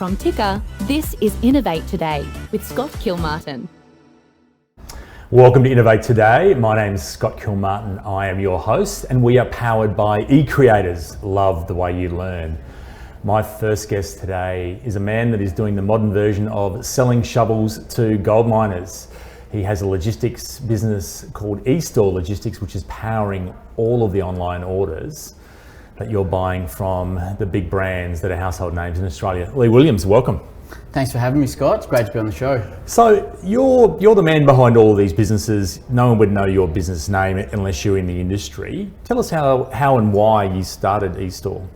From Ticker, this is Innovate Today with Scott Kilmartin. Welcome to Innovate Today. My name is Scott Kilmartin. I am your host, and we are powered by eCreators. Love the way you learn. My first guest today is a man that is doing the modern version of selling shovels to gold miners. He has a logistics business called eStore Logistics, which is powering all of the online orders that you're buying from the big brands that are household names in Australia. Leigh Williams, welcome. Thanks for having me, Scott. It's great to be on the show. So you're the man behind all of these businesses. No one would know your business name unless you're in the industry. Tell us how and why you started eStore.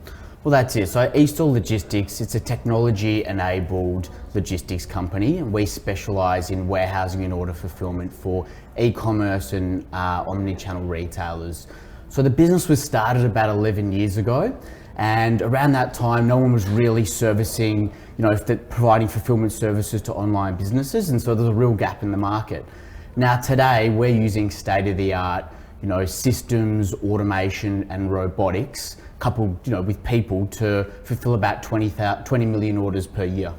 Well, that's it. So eStore Logistics, it's a technology-enabled logistics company. We specialise in warehousing and order fulfilment for e-commerce and omni-channel retailers. So the business was started about 11 years ago, and around that time, no one was really servicing, providing fulfillment services to online businesses, and so there's a real gap in the market. Now today, we're using state-of-the-art, systems, automation, and robotics, coupled, with people to fulfill about 20 million orders per year.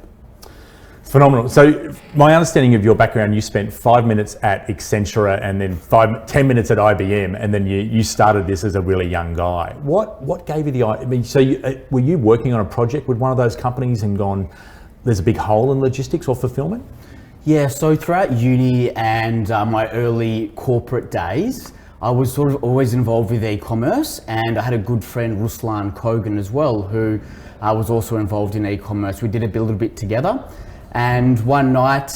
Phenomenal. So my understanding of your background, you spent 5 minutes at Accenture and then 10 minutes at IBM, and then you started this as a really young guy. What gave you the idea? I mean, so were you working on a project with one of those companies and gone, there's a big hole in logistics or fulfillment? Yeah, so throughout uni and my early corporate days, I was sort of always involved with e-commerce, and I had a good friend, Ruslan Kogan, as well, who was also involved in e-commerce. We did a little bit together. And one night,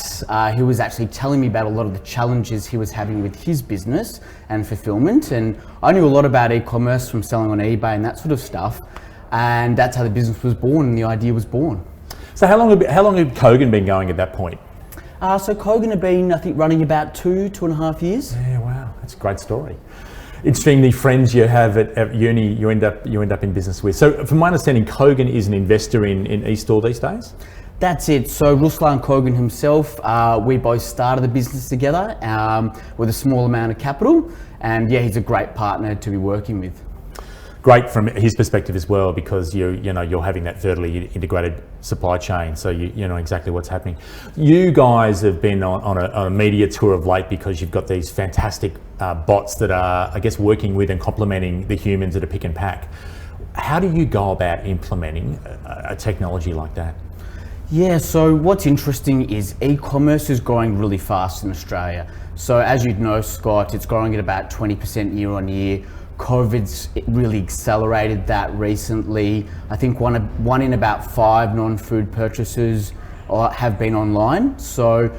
he was actually telling me about a lot of the challenges he was having with his business and fulfillment. And I knew a lot about e-commerce from selling on eBay and that sort of stuff. And that's how the business was born and the idea was born. So how long had Kogan been going at that point? So Kogan had been, I think, running about 2.5 years. Yeah, wow, that's a great story. Interesting, the friends you have at uni, you end up in business with. So from my understanding, Kogan is an investor in eStore these days? That's it. So Ruslan Kogan himself, we both started the business together with a small amount of capital, and yeah, he's a great partner to be working with. Great from his perspective as well, because you're having that vertically integrated supply chain, so you know exactly what's happening. You guys have been on a media tour of late because you've got these fantastic bots that are, I guess, working with and complementing the humans at a pick and pack. How do you go about implementing a technology like that? Yeah, so what's interesting is e-commerce is growing really fast in Australia. So as you'd know, Scott, it's growing at about 20% year on year. COVID's really accelerated that recently. I think one in about 5 non-food purchases have been online. So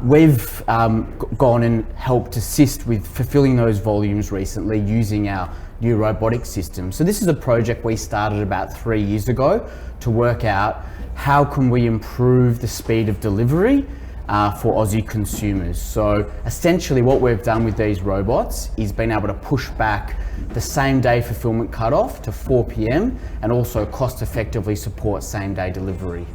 we've gone and helped assist with fulfilling those volumes recently using our new robotic system. So this is a project we started about 3 years ago to work out how can we improve the speed of delivery for Aussie consumers. So essentially what we've done with these robots is been able to push back the same day fulfillment cutoff to 4 p.m. and also cost effectively support same day delivery.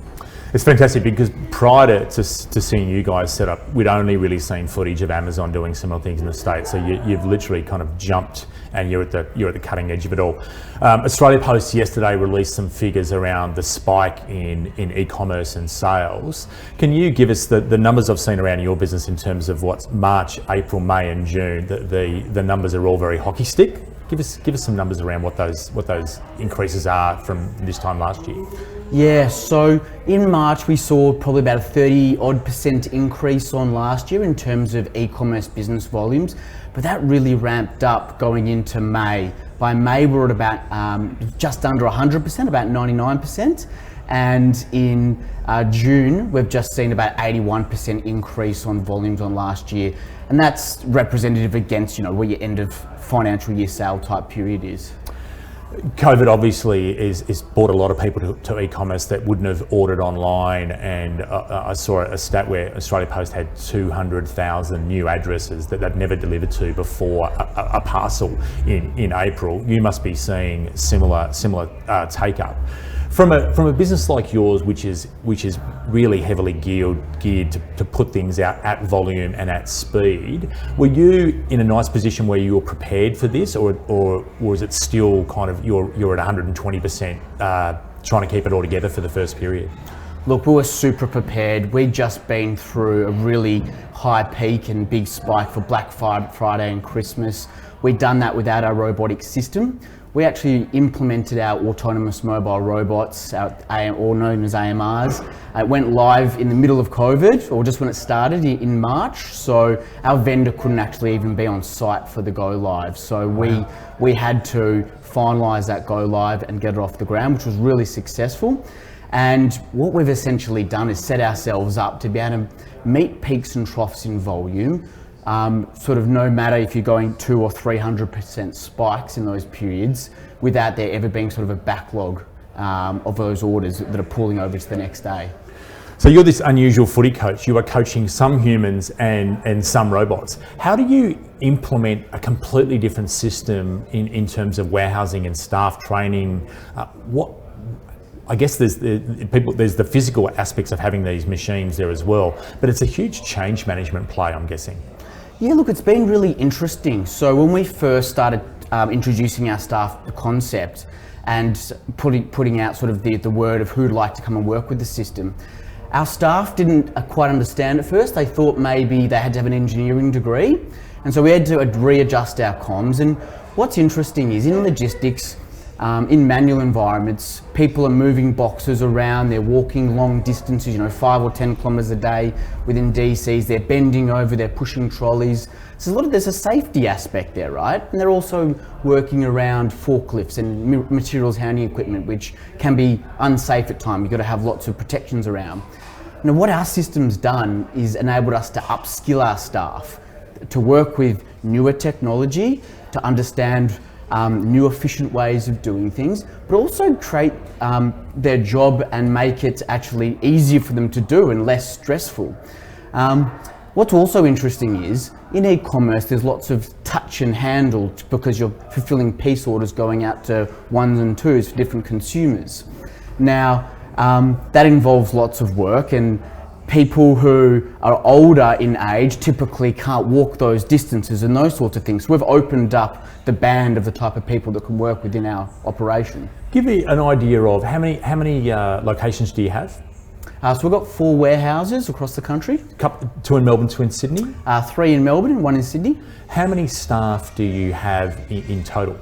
It's fantastic because prior to seeing you guys set up, we'd only really seen footage of Amazon doing similar things in the States. So you've literally kind of jumped and you're at the cutting edge of it all. Australia Post yesterday released some figures around the spike in e-commerce and sales. Can you give us the numbers I've seen around your business in terms of what's March, April, May and June? The numbers are all very hockey stick. Give us some numbers around what those increases are from this time last year. Yeah, so in March we saw probably about a 30% increase on last year in terms of e-commerce business volumes, but that really ramped up going into May. By May we're at about just under 100%, about 99%, and in June we've just seen about 81% increase on volumes on last year, and that's representative against where your end of financial year sale type period is. COVID obviously is brought a lot of people to e-commerce that wouldn't have ordered online, and I saw a stat where Australia Post had 200,000 new addresses that they'd never delivered to before a parcel in April. You must be seeing similar take up. From a business like yours, which is really heavily geared to put things out at volume and at speed, were you in a nice position where you were prepared for this, or was it still kind of you're at 120% trying to keep it all together for the first period? Look, we were super prepared. We'd just been through a really high peak and big spike for Black Friday and Christmas. We'd done that without our robotic system. We actually implemented our autonomous mobile robots, or known as AMRs. It went live in the middle of COVID, or just when it started in March. So our vendor couldn't actually even be on site for the go live. So we had to finalise that go live and get it off the ground, which was really successful. And what we've essentially done is set ourselves up to be able to meet peaks and troughs in volume. Sort of no matter if you're going 200 or 300% spikes in those periods, without there ever being sort of a backlog of those orders that are pulling over to the next day. So you're this unusual footy coach. You are coaching some humans and some robots. How do you implement a completely different system in terms of warehousing and staff training? I guess there's the physical aspects of having these machines there as well, but it's a huge change management play, I'm guessing. Yeah, look, it's been really interesting. So when we first started introducing our staff the concept and putting out sort of the word of who'd like to come and work with the system, our staff didn't quite understand at first. They thought maybe they had to have an engineering degree. And so we had to readjust our comms. And what's interesting is in logistics, in manual environments, people are moving boxes around, they're walking long distances, 5 or 10 kilometres a day within DCs, they're bending over, they're pushing trolleys. So there's a safety aspect there, right? And they're also working around forklifts and materials handling equipment, which can be unsafe at times. You've got to have lots of protections around. Now, what our system's done is enabled us to upskill our staff to work with newer technology, to understand new efficient ways of doing things, but also create their job and make it actually easier for them to do and less stressful. What's also interesting is in e-commerce there's lots of touch and handle because you're fulfilling piece orders going out to ones and twos for different consumers. Now that involves lots of work, and people who are older in age typically can't walk those distances and those sorts of things. So we've opened up the band of the type of people that can work within our operation. Give me an idea of how many locations do you have? So we've got 4 warehouses across the country. 2 in Melbourne, 2 in Sydney? 3 in Melbourne and 1 in Sydney. How many staff do you have in total?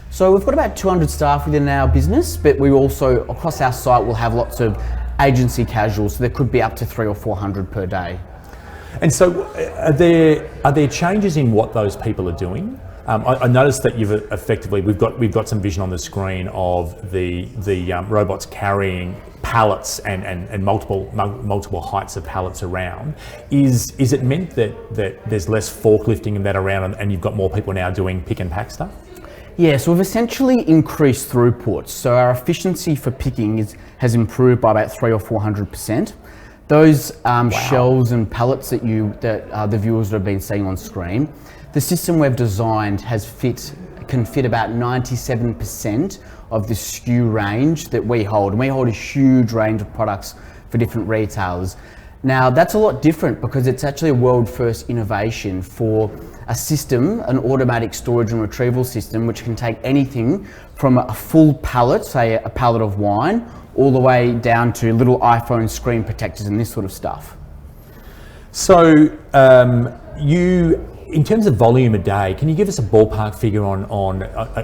So we've got about 200 staff within our business, but we also, across our site, will have lots of agency casuals, so there could be up to 300 or 400 per day. And so are there changes in what those people are doing? I noticed that you've effectively, we've got some vision on the screen of the robots carrying pallets and multiple heights of pallets around. Is it meant that there's less forklifting and that around, and you've got more people now doing pick and pack stuff? Yeah, so we've essentially increased throughput. So our efficiency for picking has improved by about 300 or 400%. Those shelves and pallets that the viewers have been seeing on screen, the system we've designed can fit about 97% of the SKU range that we hold. And we hold a huge range of products for different retailers. Now that's a lot different because it's actually a world first innovation for a system, an automatic storage and retrieval system, which can take anything from a full pallet, say a pallet of wine, all the way down to little iPhone screen protectors and this sort of stuff. So in terms of volume a day, can you give us a ballpark figure on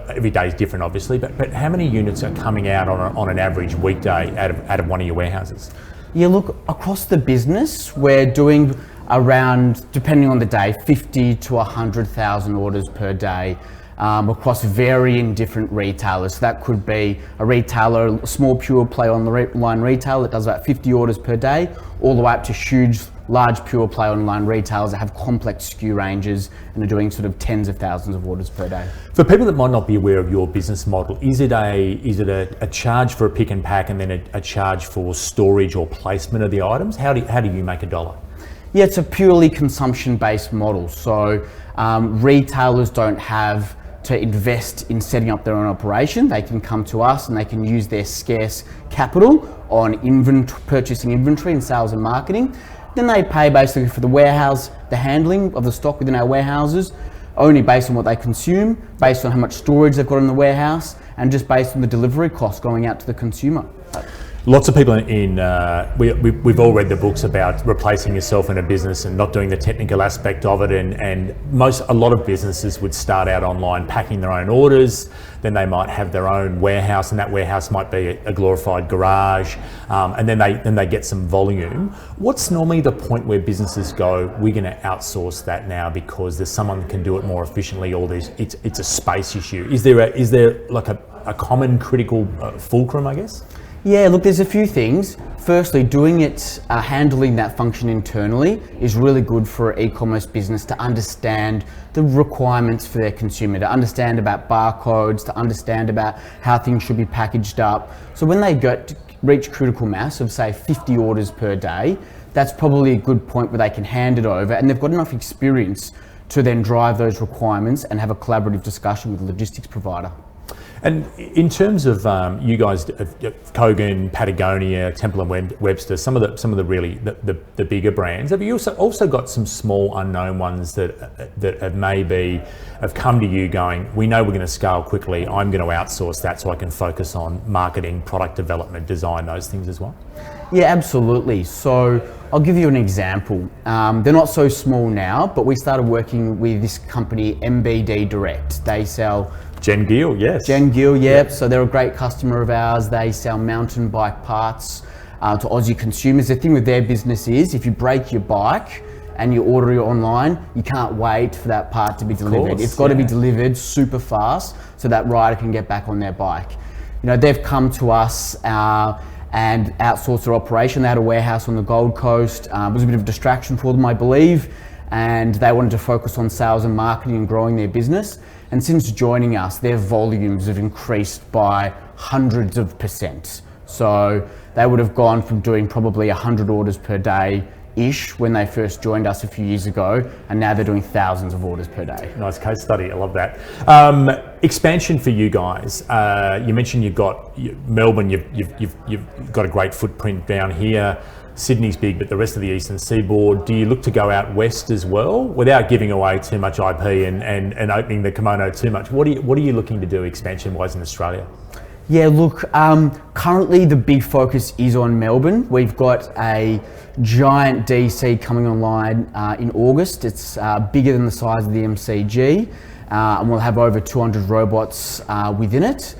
every day is different obviously, but how many units are coming out on an average weekday out of one of your warehouses? Yeah, look, across the business, we're doing around, depending on the day, 50 to 100,000 orders per day across varying different retailers. So that could be a retailer, a small pure play online retail that does about 50 orders per day, all the way up to huge, large pure play online retailers that have complex SKU ranges and are doing sort of tens of thousands of orders per day. For people that might not be aware of your business model, is it a charge for a pick and pack and then a charge for storage or placement of the items? How do you make a dollar? Yeah, it's a purely consumption-based model. So retailers don't have to invest in setting up their own operation. They can come to us and they can use their scarce capital on purchasing inventory and sales and marketing. Then they pay basically for the warehouse, the handling of the stock within our warehouses, only based on what they consume, based on how much storage they've got in the warehouse, and just based on the delivery cost going out to the consumer. Lots of people we've all read the books about replacing yourself in a business and not doing the technical aspect of it, and a lot of businesses would start out online packing their own orders, then they might have their own warehouse, and that warehouse might be a glorified garage, and then they get some volume. What's normally the point where businesses go, we're going to outsource that now because there's someone that can do it more efficiently, or it's a space issue? Is there like a common critical fulcrum, I guess? Yeah, look, there's a few things. Firstly, doing it, handling that function internally is really good for an e-commerce business to understand the requirements for their consumer, to understand about barcodes, to understand about how things should be packaged up. So when they reach critical mass of, say, 50 orders per day, that's probably a good point where they can hand it over, and they've got enough experience to then drive those requirements and have a collaborative discussion with the logistics provider. And in terms of you guys, Kogan, Patagonia, Temple & Webster, some of the really the bigger brands, have you also got some small unknown ones that have come to you going, we know we're going to scale quickly, I'm going to outsource that so I can focus on marketing, product development, design, those things as well? Yeah, absolutely. So I'll give you an example. They're not so small now, but we started working with this company, MBD Direct. They sell Jen Gill, yes. Jen Gill, yep. So they're a great customer of ours. They sell mountain bike parts to Aussie consumers. The thing with their business is, if you break your bike and you order it online, you can't wait for that part to be delivered. It's got to be delivered super fast so that rider can get back on their bike. You know, they've come to us and outsourced their operation. They had a warehouse on the Gold Coast. It was a bit of a distraction for them, I believe, and they wanted to focus on sales and marketing and growing their business. And since joining us, their volumes have increased by hundreds of %. So they would have gone from doing probably 100 orders per day-ish when they first joined us a few years ago, and now they're doing thousands of orders per day. Nice case study, I love that. Expansion for you guys. You mentioned you've got Melbourne, you've got a great footprint down here. Sydney's big, but the rest of the eastern seaboard, do you look to go out west as well without giving away too much IP and opening the kimono too much? What are you looking to do expansion-wise in Australia? Yeah, look, currently the big focus is on Melbourne. We've got a giant DC coming online in August. It's bigger than the size of the MCG, and we'll have over 200 robots within it.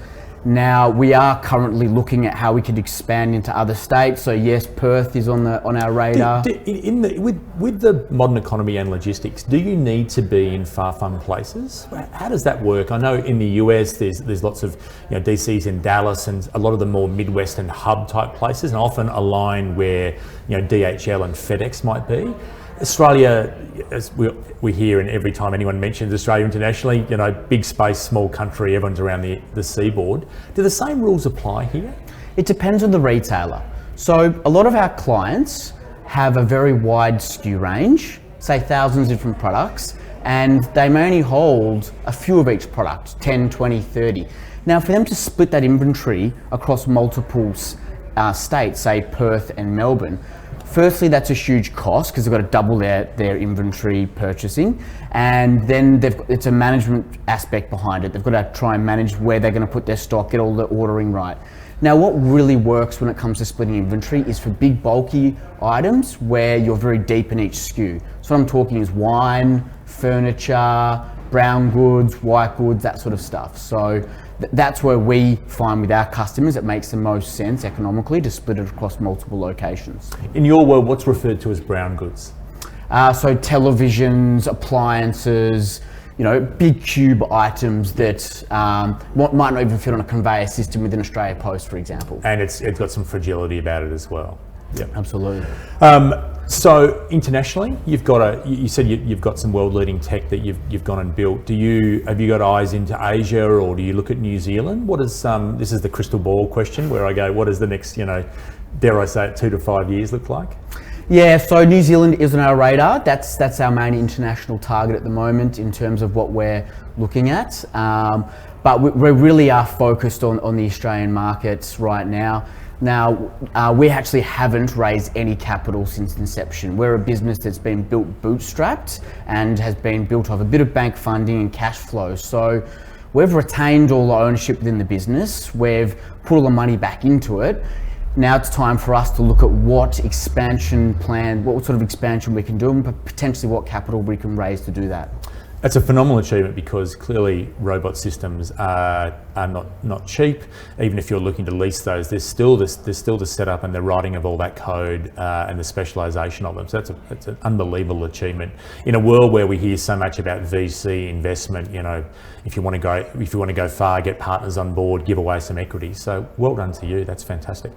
Now, we are currently looking at how we could expand into other states. So yes, Perth is on our radar. With the modern economy and logistics, do you need to be in far-flung places? How does that work? I know in the US there's lots of DCs in Dallas and a lot of the more Midwestern hub type places, and often a line where DHL and FedEx might be. Australia, as we hear, and every time anyone mentions Australia internationally, big space, small country, everyone's around the seaboard. Do the same rules apply here? It depends on the retailer. So a lot of our clients have a very wide SKU range, say thousands of different products, and they may only hold a few of each product, 10, 20, 30. Now, for them to split that inventory across multiple states, say Perth and Melbourne, firstly, that's a huge cost because they've got to double their inventory purchasing, and then it's a management aspect behind it. They've got to try and manage where they're going to put their stock, get all the ordering right. Now, what really works when it comes to splitting inventory is for big bulky items where you're very deep in each SKU. So what I'm talking is wine, furniture, brown goods, white goods, that sort of stuff. So that's where we find with our customers it makes the most sense economically to split it across multiple locations. In your world, what's referred to as brown goods? So televisions, appliances, big cube items that might not even fit on a conveyor system within Australia Post, for example. And it's got some fragility about it as well. Yep, absolutely. So internationally, you said you've got some world-leading tech that you've gone and built. Have you got eyes into Asia, or do you look at New Zealand? What is this is the crystal ball question where I go, what does the next dare I say it, 2 to 5 years look like? Yeah, so New Zealand is on our radar. That's our main international target at the moment in terms of what we're looking at. But we really are focused on the Australian markets right now. Now, we actually haven't raised any capital since inception. We're a business that's been built bootstrapped and has been built off a bit of bank funding and cash flow. So we've retained all the ownership within the business. We've put all the money back into it. now it's time for us to look at what expansion plan, what sort of expansion we can do, and potentially what capital we can raise to do that. That's a phenomenal achievement, because clearly robot systems are not cheap. Even if you're looking to lease those, there's still the setup and the writing of all that code and the specialization of them. So that's an unbelievable achievement in a world where we hear so much about VC investment. You know, if you want to go far, get partners on board, give away some equity. So well done to you. That's fantastic.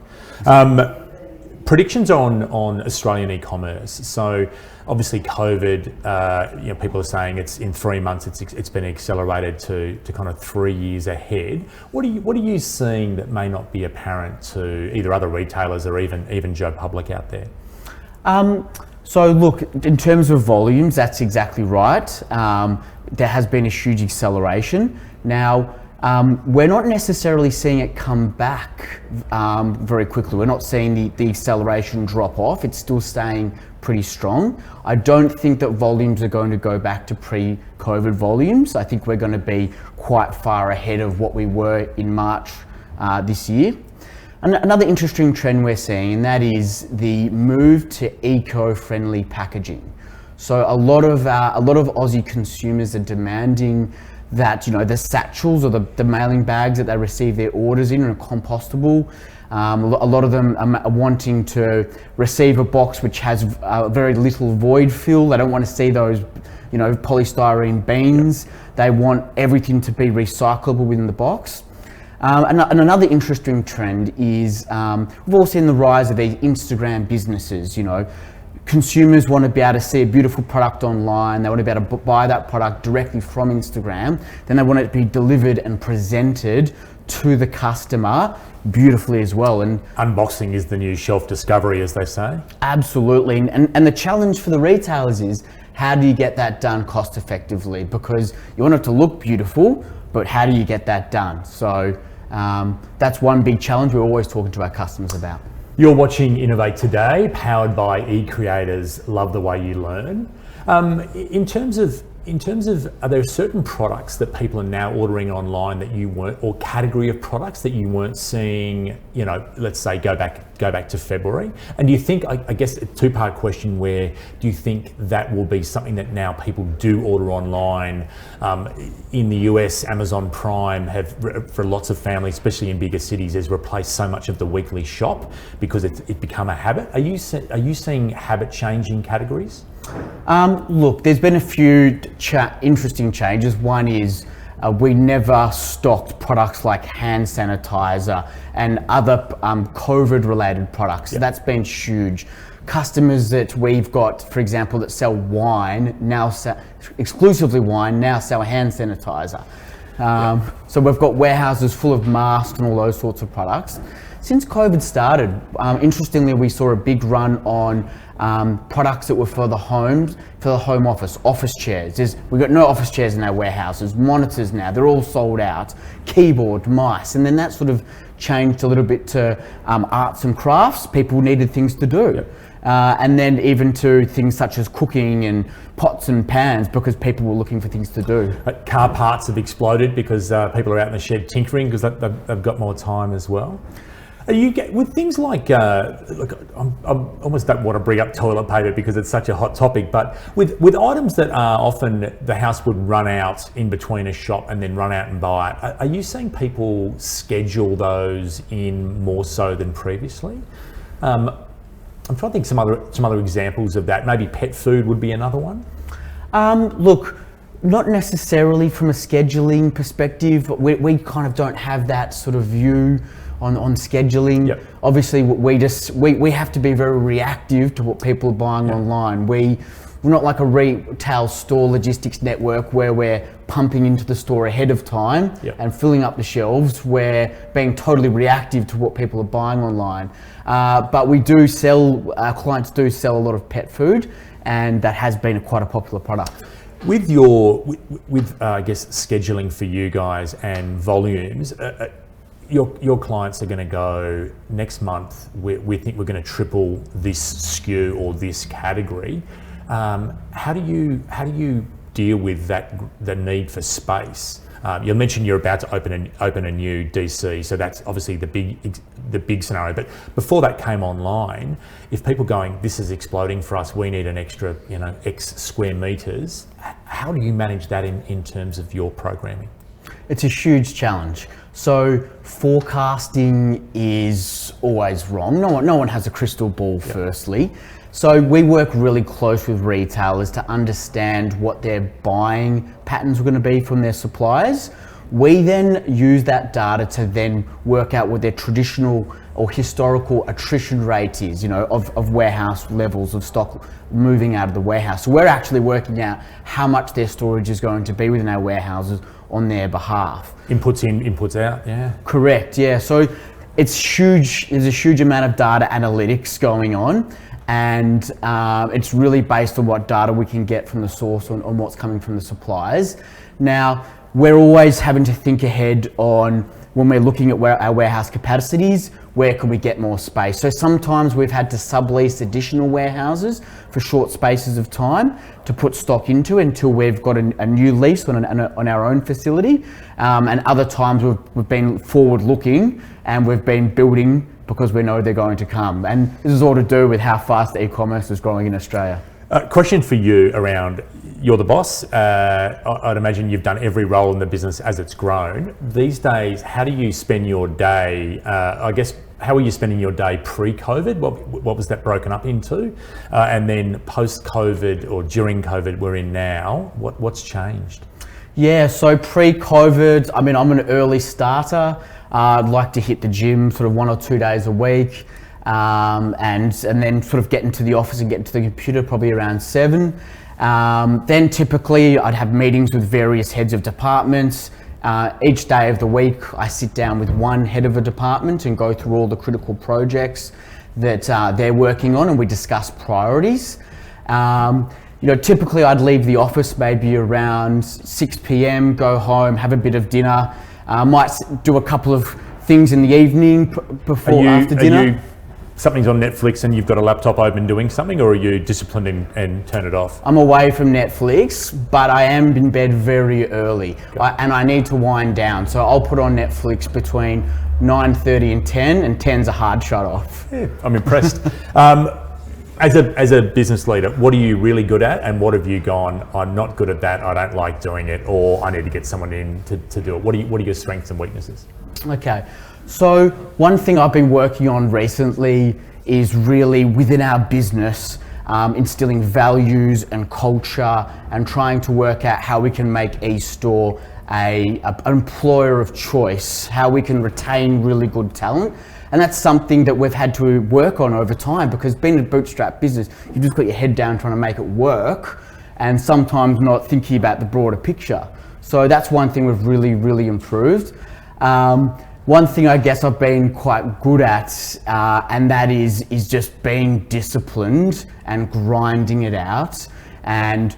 Predictions on Australian e-commerce. So obviously COVID, people are saying it's in 3 months it's been accelerated to kind of 3 years ahead. What are you seeing that may not be apparent to either other retailers or even Joe Public out there? So look, in terms of volumes, that's exactly right. There has been a huge acceleration. Now, we're not necessarily seeing it come back very quickly. We're not seeing the acceleration drop off. It's still staying pretty strong. I don't think that volumes are going to go back to pre-COVID volumes. I think we're going to be quite far ahead of what we were in March this year. And another interesting trend we're seeing, and that is the move to eco-friendly packaging. So a lot of Aussie consumers are demanding that, you know, the satchels or the mailing bags that they receive their orders in are compostable. A lot of them are wanting to receive a box which has very little void fill. They don't want to see those, you know, polystyrene beans. They want everything to be recyclable within the box. And another interesting trend is we've all seen the rise of these Instagram businesses. You know, consumers want to be able to see a beautiful product online. They want to be able to buy that product directly from Instagram. Then they want it to be delivered and presented to the customer beautifully as well. And unboxing is the new shelf discovery, as they say. Absolutely. And the challenge for the retailers is, how do you get that done cost effectively? Because you want it to look beautiful, but how do you get that done? So that's one big challenge we're always talking to our customers about. You're watching Innovate Today, powered by eCreators. Love the way you learn. In terms of, are there certain products that people are now ordering online that you weren't, or category of products that you weren't seeing, you know, let's say go back to February? And do you think, I guess a two-part question, where do you think that will be something that now people do order online? In the US, Amazon Prime for lots of families, especially in bigger cities, has replaced so much of the weekly shop because it's become a habit. Are you seeing habit changing categories? Look, there's been a few interesting changes. One is we never stocked products like hand sanitizer and other COVID-related products. So that's been huge. Customers that we've got, for example, that sell wine, exclusively wine, now sell hand sanitizer. So we've got warehouses full of masks and all those sorts of products. Since COVID started, interestingly, we saw a big run on products that were for the home office chairs. We've got no office chairs in our warehouses, monitors now, they're all sold out, keyboard, mice, and then that sort of changed a little bit to arts and crafts. People needed things to do. Yep. And then even to things such as cooking and pots and pans, because people were looking for things to do. Car parts have exploded because people are out in the shed tinkering because they've got more time as well. With things like, look, I almost don't want to bring up toilet paper because it's such a hot topic, but with items that are often the house would run out in between a shop and then run out and buy it, are you seeing people schedule those in more so than previously? I'm trying to think some other examples of that. Maybe pet food would be another one. Look, not necessarily from a scheduling perspective. We kind of don't have that sort of view on scheduling. Yep. Obviously, we have to be very reactive to what people are buying online. We're not like a retail store logistics network where we're pumping into the store ahead of time and filling up the shelves. We're being totally reactive to what people are buying online. But we do sell, our clients do sell a lot of pet food, and that has been quite a popular product. With I guess scheduling for you guys and volumes, your clients are going to go, next month we think we're going to triple this SKU or this category. How do you deal with the need for space? You mentioned you're about to open a new DC, so that's obviously the big scenario. But before that came online, if people going, this is exploding for us, we need an extra, X square meters. How do you manage that in terms of your programming? It's a huge challenge. So forecasting is always wrong. No one has a crystal ball, firstly. So we work really close with retailers to understand what their buying patterns are going to be from their suppliers. We then use that data to then work out what their traditional or historical attrition rate is, of warehouse levels of stock moving out of the warehouse. So we're actually working out how much their storage is going to be within our warehouses on their behalf. Inputs in, inputs out, yeah. Correct, yeah. So it's huge. There's a huge amount of data analytics going on, and it's really based on what data we can get from the source on what's coming from the suppliers. Now, we're always having to think ahead on when we're looking at where our warehouse capacities, where can we get more space? So sometimes we've had to sublease additional warehouses for short spaces of time to put stock into until we've got a new lease on our own facility. And other times we've been forward looking and we've been building because we know they're going to come. And this is all to do with how fast e-commerce is growing in Australia. Question for you around, you're the boss. I'd imagine you've done every role in the business as it's grown. These days, how do you spend your day? I guess, how were you spending your day pre-COVID? What was that broken up into? And then post-COVID or during COVID we're in now, what's changed? Yeah, so pre-COVID, I'm an early starter. I'd like to hit the gym sort of 1 or 2 days a week. And then sort of get into the office and get into the computer probably around 7. Then typically I'd have meetings with various heads of departments. Each day of the week I sit down with one head of a department and go through all the critical projects that they're working on, and we discuss priorities. Typically I'd leave the office maybe around 6 p.m, go home, have a bit of dinner, might do a couple of things in the evening after dinner. Something's on Netflix and you've got a laptop open doing something, or are you disciplined and turn it off? I'm away from Netflix, but I am in bed very early, and I need to wind down. So I'll put on Netflix between 9:30 and 10, and 10's a hard shut off. Yeah, I'm impressed. As a business leader, what are you really good at, and what have you gone, I'm not good at that, I don't like doing it, or I need to get someone in to do it? What are your strengths and weaknesses? Okay. So one thing I've been working on recently is really within our business, instilling values and culture and trying to work out how we can make eStore an employer of choice, how we can retain really good talent. And that's something that we've had to work on over time, because being a bootstrap business, you've just got your head down trying to make it work and sometimes not thinking about the broader picture. So that's one thing we've really, really improved. One thing I guess I've been quite good at, and that is just being disciplined and grinding it out. And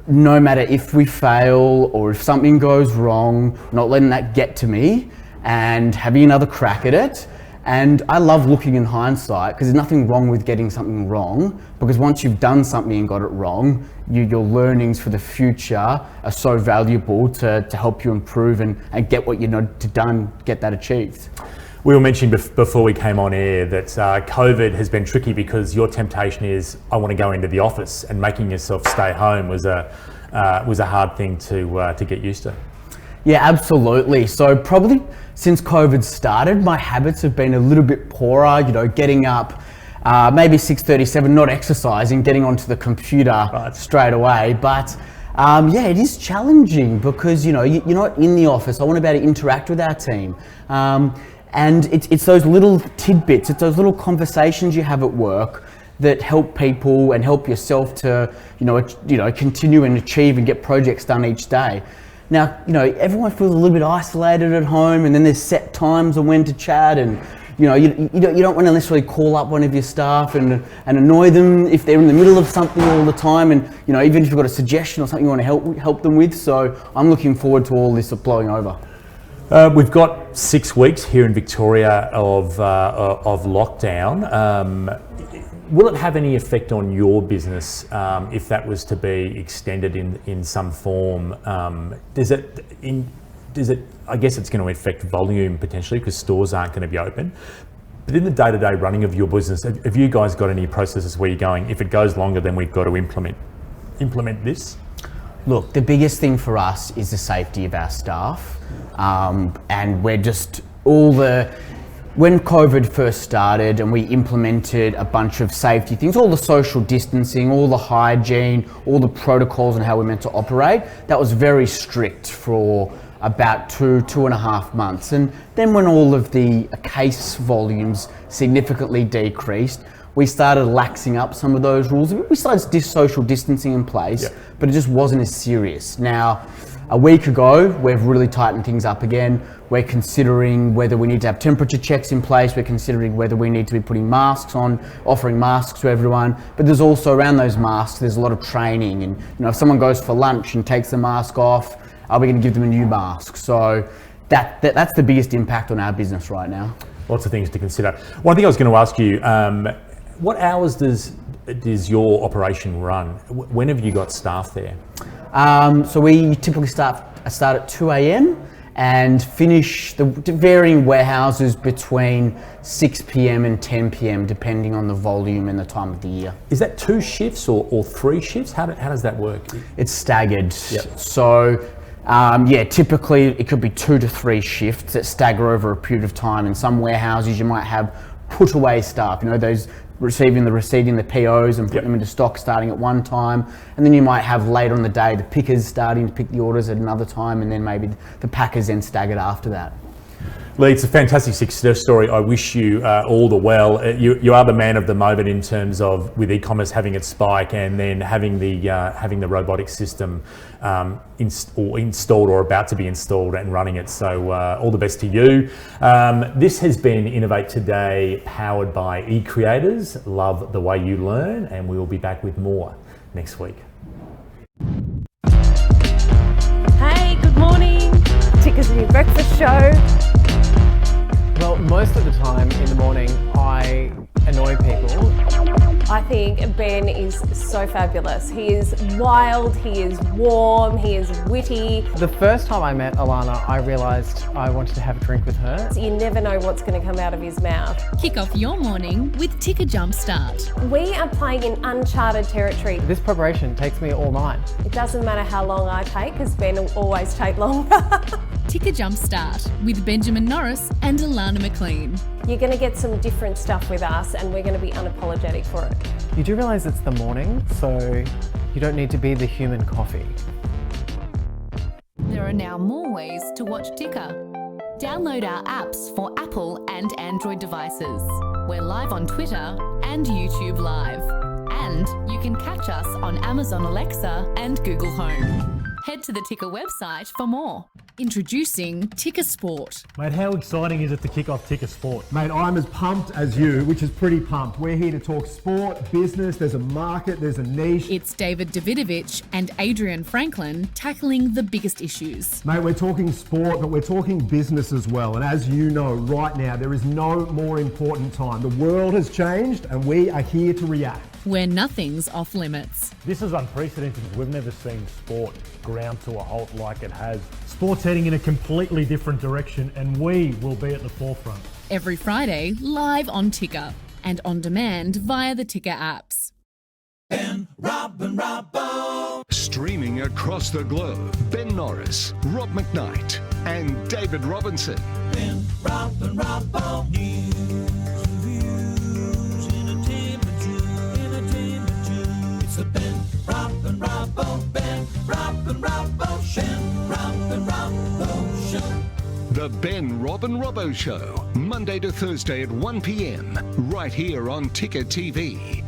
no matter if we fail or if something goes wrong, not letting that get to me and having another crack at it. And I love looking in hindsight, because there's nothing wrong with getting something wrong, because once you've done something and got it wrong, your learnings for the future are so valuable to help you improve and get what you know to get that achieved. We were mentioning before we came on air that COVID has been tricky, because your temptation is, I want to go into the office, and making yourself stay home was a hard thing to get used to. Yeah, absolutely. So probably since COVID started, my habits have been a little bit poorer, getting up maybe 6:37, not exercising, getting onto the computer straight away. But yeah, it is challenging, because you're not in the office. I want to be able to interact with our team. And it's those little tidbits, it's those little conversations you have at work that help people and help yourself to continue and achieve and get projects done each day. Now, everyone feels a little bit isolated at home, and then there's set times on when to chat, and you don't want to necessarily call up one of your staff and annoy them if they're in the middle of something all the time, and even if you've got a suggestion or something you want to help them with. So I'm looking forward to all this blowing over. We've got 6 weeks here in Victoria of lockdown. Will it have any effect on your business if that was to be extended in some form? I guess it's going to affect volume potentially because stores aren't going to be open. But in the day-to-day running of your business, have you guys got any processes where you're going, if it goes longer, then we've got to implement this? Look, the biggest thing for us is the safety of our staff. And we're just when COVID first started and we implemented a bunch of safety things, all the social distancing, all the hygiene, all the protocols and how we're meant to operate, that was very strict for about 2.5 months. And then when all of the case volumes significantly decreased, we started laxing up some of those rules. We started social distancing in place, but it just wasn't as serious. Now, a week ago, we've really tightened things up again. We're considering whether we need to have temperature checks in place. We're considering whether we need to be putting masks on, offering masks to everyone. But there's also around those masks, there's a lot of training. And if someone goes for lunch and takes the mask off, are we going to give them a new mask? So that's the biggest impact on our business right now. Lots of things to consider. One thing I was going to ask you, what hours does your operation run? When have you got staff there? So we typically start at 2 a.m. and finish the varying warehouses between 6 p.m. and 10 p.m. depending on the volume and the time of the year. Is that 2 shifts or 3 shifts? How does that work? It's staggered. Yep. So typically it could be 2 to 3 shifts that stagger over a period of time. In some warehouses you might have put away staff, those receiving the POs and putting them into stock starting at one time, and then you might have later in the day the pickers starting to pick the orders at another time, and then maybe the packers then staggered after that. Leigh, it's a fantastic success story. I wish you all the well. You are the man of the moment in terms of with e-commerce having its spike and then having the robotic system installed or about to be installed and running it. So all the best to you. This has been Innovate Today, powered by eCreators. Love the way you learn, and we will be back with more next week. Hey, good morning. TickerTV breakfast show. Well, most of the time in the morning, I annoy people. I think Ben is so fabulous. He is wild, he is warm, he is witty. The first time I met Alana, I realised I wanted to have a drink with her. You never know what's going to come out of his mouth. Kick off your morning with Ticker Jumpstart. We are playing in uncharted territory. This preparation takes me all night. It doesn't matter how long I take, because Ben will always take longer. Ticker Jumpstart with Benjamin Norris and Alana McLean. You're going to get some different stuff with us, and we're going to be unapologetic for it. You do realise it's the morning, so you don't need to be the human coffee. There are now more ways to watch Ticker. Download our apps for Apple and Android devices. We're live on Twitter and YouTube Live. And you can catch us on Amazon Alexa and Google Home. Head to the Ticker website for more. Introducing Ticker Sport. Mate, how exciting is it to kick off Ticker Sport? Mate, I'm as pumped as you, which is pretty pumped. We're here to talk sport, business, there's a market, there's a niche. It's David Davidovich and Adrian Franklin tackling the biggest issues. Mate, we're talking sport, but we're talking business as well. And as you know, right now, there is no more important time. The world has changed and we are here to react. Where nothing's off limits. This is unprecedented. We've never seen sport ground to a halt like it has. Sport's heading in a completely different direction, and we will be at the forefront. Every Friday, live on Ticker and on demand via the Ticker apps. Ben, Rob and Robbo. Streaming across the globe, Ben Norris, Rob McKnight, and David Robinson. Ben, Rob and Robbo. News, reviews, entertainment, it's the Ben, Rob and Robbo. Ben, Rob and Robbo Show. Ben, Rob and Robbo Show. The Ben, Rob and Robbo Show, Monday to Thursday at 1 p.m, right here on TickerTV.